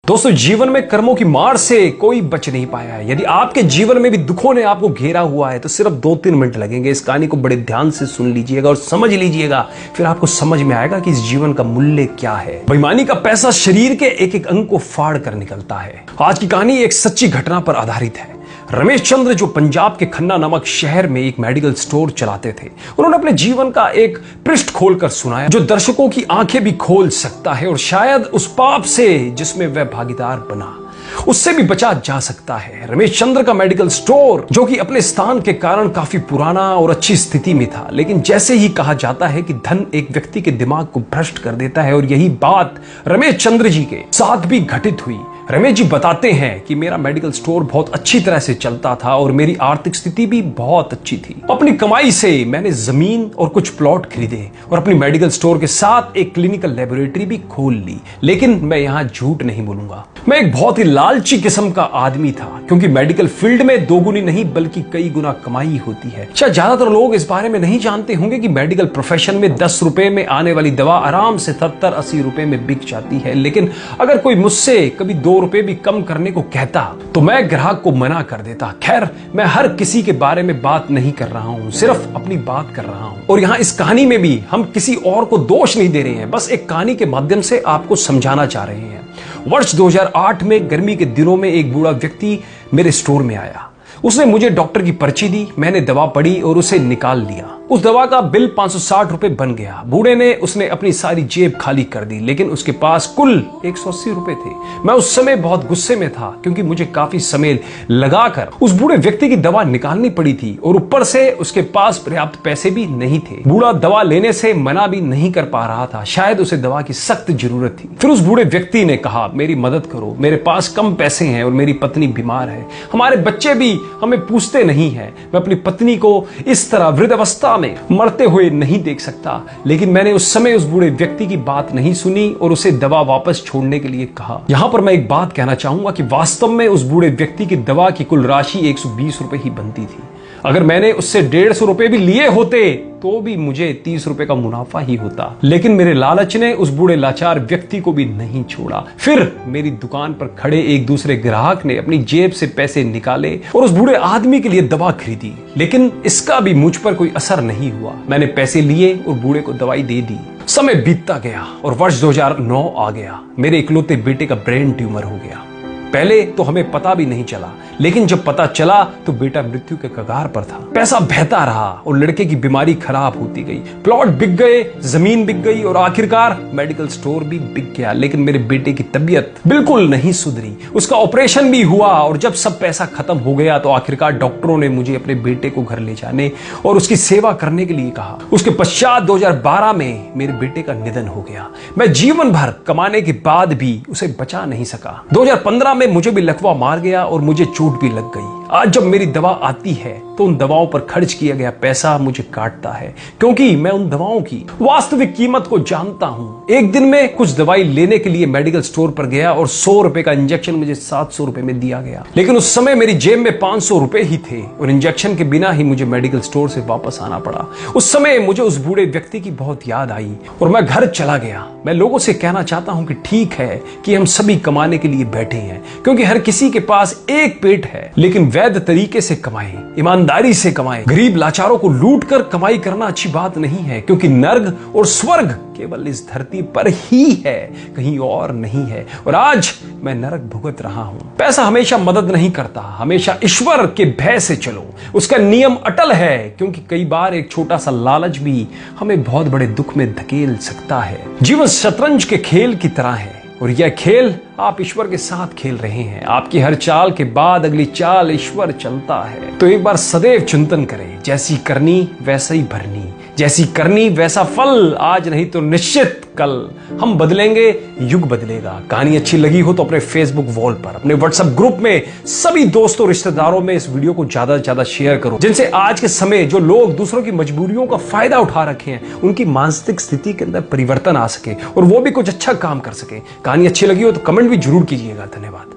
दोस्तों, जीवन में कर्मों की मार से कोई बच नहीं पाया है। यदि आपके जीवन में भी दुखों ने आपको घेरा हुआ है तो सिर्फ 2-3 मिनट लगेंगे। इस कहानी को बड़े ध्यान से सुन लीजिएगा और समझ लीजिएगा, फिर आपको समझ में आएगा कि इस जीवन का मूल्य क्या है। बेईमानी का पैसा शरीर के एक एक अंग को फाड़ कर निकलता है। आज की कहानी एक सच्ची घटना पर आधारित है। रमेश चंद्र, जो पंजाब के खन्ना नामक शहर में एक मेडिकल स्टोर चलाते थे, उन्होंने अपने जीवन का एक पृष्ठ खोलकर सुनाया जो दर्शकों की आंखें भी खोल सकता है और शायद उस पाप से जिसमें वह भागीदार बना उससे भी बचा जा सकता है। रमेश चंद्र का मेडिकल स्टोर, जो कि अपने स्थान के कारण काफी पुराना और अच्छी स्थिति में था, लेकिन जैसे ही कहा जाता है कि धन एक व्यक्ति के दिमाग को भ्रष्ट कर देता है, और यही बात रमेश चंद्र जी के साथ भी घटित हुई। रमेश जी बताते हैं कि मेरा मेडिकल स्टोर बहुत अच्छी तरह से चलता था और मेरी आर्थिक स्थिति भी बहुत अच्छी थी। अपनी कमाई से मैंने जमीन और कुछ प्लॉट खरीदे और अपनी मेडिकल स्टोर के साथ एक क्लिनिकल लेबोरेटरी भी खोल ली। लेकिन मैं यहाँ झूठ नहीं बोलूंगा, मैं एक बहुत ही लालची किस्म का आदमी था, क्योंकि मेडिकल फील्ड में दोगुनी नहीं बल्कि कई गुना कमाई होती है। शायद ज्यादातर लोग इस बारे में नहीं जानते होंगे कि मेडिकल प्रोफेशन में 10 रुपए में आने वाली दवा आराम से 70-80 रुपए में बिक जाती है। लेकिन अगर कोई मुझसे कभी 2 रुपए भी कम करने को कहता तो मैं ग्राहक को मना कर देता। खैर, मैं हर किसी के बारे में बात नहीं कर रहा हूं, सिर्फ अपनी बात कर रहा हूं। और यहां इस कहानी में भी हम किसी और को दोष नहीं दे रहे हैं, बस एक कहानी के माध्यम से आपको समझाना चाह रहे हैं। वर्ष 2008 में गर्मी के दिनों में एक बूढ़ा व्यक्ति मेरे स्टोर में आया। उसने मुझे डॉक्टर की पर्ची दी, मैंने दवा पढ़ी और उसे निकाल लिया। उस दवा का बिल 560 रुपए बन गया। बूढ़े ने उसने अपनी सारी जेब खाली कर दी, लेकिन उसके पास कुल 180 रुपए थे। मैं उस समय बहुत गुस्से में था, क्योंकि मुझे काफी समय लगाकर उस बूढ़े व्यक्ति की दवा निकालनी पड़ी थी और ऊपर से उसके पास पर्याप्त पैसे भी नहीं थे। बूढ़ा दवा लेने से मना भी नहीं कर पा रहा था, शायद उसे दवा की सख्त जरूरत थी। फिर उस बूढ़े व्यक्ति ने कहा, मेरी मदद करो, मेरे पास कम पैसे हैं और मेरी पत्नी बीमार है, हमारे बच्चे भी हमें पूछते नहीं है, मैं अपनी पत्नी को इस तरह वृद्धावस्था में मरते हुए नहीं देख सकता। लेकिन मैंने उस समय उस बूढ़े व्यक्ति की बात नहीं सुनी और उसे दवा वापस छोड़ने के लिए कहा। यहां पर मैं एक बात कहना चाहूंगा कि वास्तव में उस बूढ़े व्यक्ति की दवा की कुल राशि 120 रुपए ही बनती थी। अगर मैंने उससे 150 रुपए भी लिए होते तो भी मुझे 30 रुपए का मुनाफा ही होता। लेकिन मेरे लालच ने उस बूढ़े लाचार व्यक्ति को भी नहीं छोड़ा। फिर मेरी दुकान पर खड़े एक दूसरे ग्राहक ने अपनी जेब से पैसे निकाले और उस बूढ़े आदमी के लिए दवा खरीदी, लेकिन इसका भी मुझ पर कोई असर नहीं हुआ। मैंने पैसे लिए और बूढ़े को दवाई दे दी। समय बीतता गया और वर्ष 2009 आ गया। मेरे इकलौते बेटे का ब्रेन ट्यूमर हो गया। पहले तो हमें पता भी नहीं चला, लेकिन जब पता चला तो बेटा मृत्यु के कगार पर था। पैसा बहता रहा और लड़के की बीमारी खराब होती गई। प्लॉट बिक गए, जमीन बिक गई और आखिरकार मेडिकल स्टोर भी बिक गया। लेकिन मेरे बेटे की तबीयत बिल्कुल नहीं सुधरी। उसका ऑपरेशन भी हुआ और जब सब पैसा खत्म हो गया तो आखिरकार डॉक्टरों ने मुझे अपने बेटे को घर ले जाने और उसकी सेवा करने के लिए कहा। उसके पश्चात 2012 में मेरे बेटे का निधन हो गया। मैं जीवन भर कमाने के बाद भी उसे बचा नहीं सका। 2015 में मुझे भी लकवा मार गया और मुझे चोट भी लग गई। आज जब मेरी दवा आती है तो उन दवाओं पर खर्च किया गया पैसा मुझे काटता है, क्योंकि मैं उन दवाओं की वास्तविक कीमत को जानता हूं। एक दिन में कुछ दवाई लेने के लिए मेडिकल स्टोर पर गया और 100 रुपए का इंजेक्शन मुझे 700 रुपए में दिया गया। लेकिन उस समय मेरी जेब में 500 रुपए ही थे और इंजेक्शन के बिना ही मुझे मेडिकल स्टोर से वापस आना पड़ा। उस समय मुझे उस बूढ़े व्यक्ति की बहुत याद आई और मैं घर चला गया। मैं लोगों से कहना चाहता हूं कि ठीक है कि हम सभी कमाने के लिए बैठे हैं, क्योंकि हर किसी के पास एक पेट है, लेकिन वैध तरीके से कमाएं, ईमानदारी से कमाएं। गरीब लाचारों को लूट कर कमाई करना अच्छी बात नहीं है, क्योंकि नर्क और स्वर्ग केवल इस धरती पर ही है, कहीं और नहीं है। और आज मैं नरक भुगत रहा हूं। पैसा हमेशा मदद नहीं करता, हमेशा ईश्वर के भय से चलो, उसका नियम अटल है, क्योंकि कई बार एक छोटा सा लालच भी हमें बहुत बड़े दुख में धकेल सकता है। जीवन शतरंज के खेल की तरह है और यह खेल आप ईश्वर के साथ खेल रहे हैं। आपकी हर चाल के बाद अगली चाल ईश्वर चलता है। तो एक बार सदैव चिंतन करें, जैसी करनी वैसा ही भरनी, जैसी करनी वैसा फल, आज नहीं तो निश्चित कल हम बदलेंगे, युग बदलेगा। कहानी अच्छी लगी हो तो अपने फेसबुक वॉल पर, अपने व्हाट्सएप ग्रुप में सभी दोस्तों रिश्तेदारों में इस वीडियो को ज्यादा से ज्यादा शेयर करो, जिनसे आज के समय जो लोग दूसरों की मजबूरियों का फायदा उठा रखे हैं उनकी मानसिक स्थिति के अंदर परिवर्तन आ सके और वो भी कुछ अच्छा काम कर सके। कहानी अच्छी लगी हो तो कमेंट भी जरूर कीजिएगा। धन्यवाद।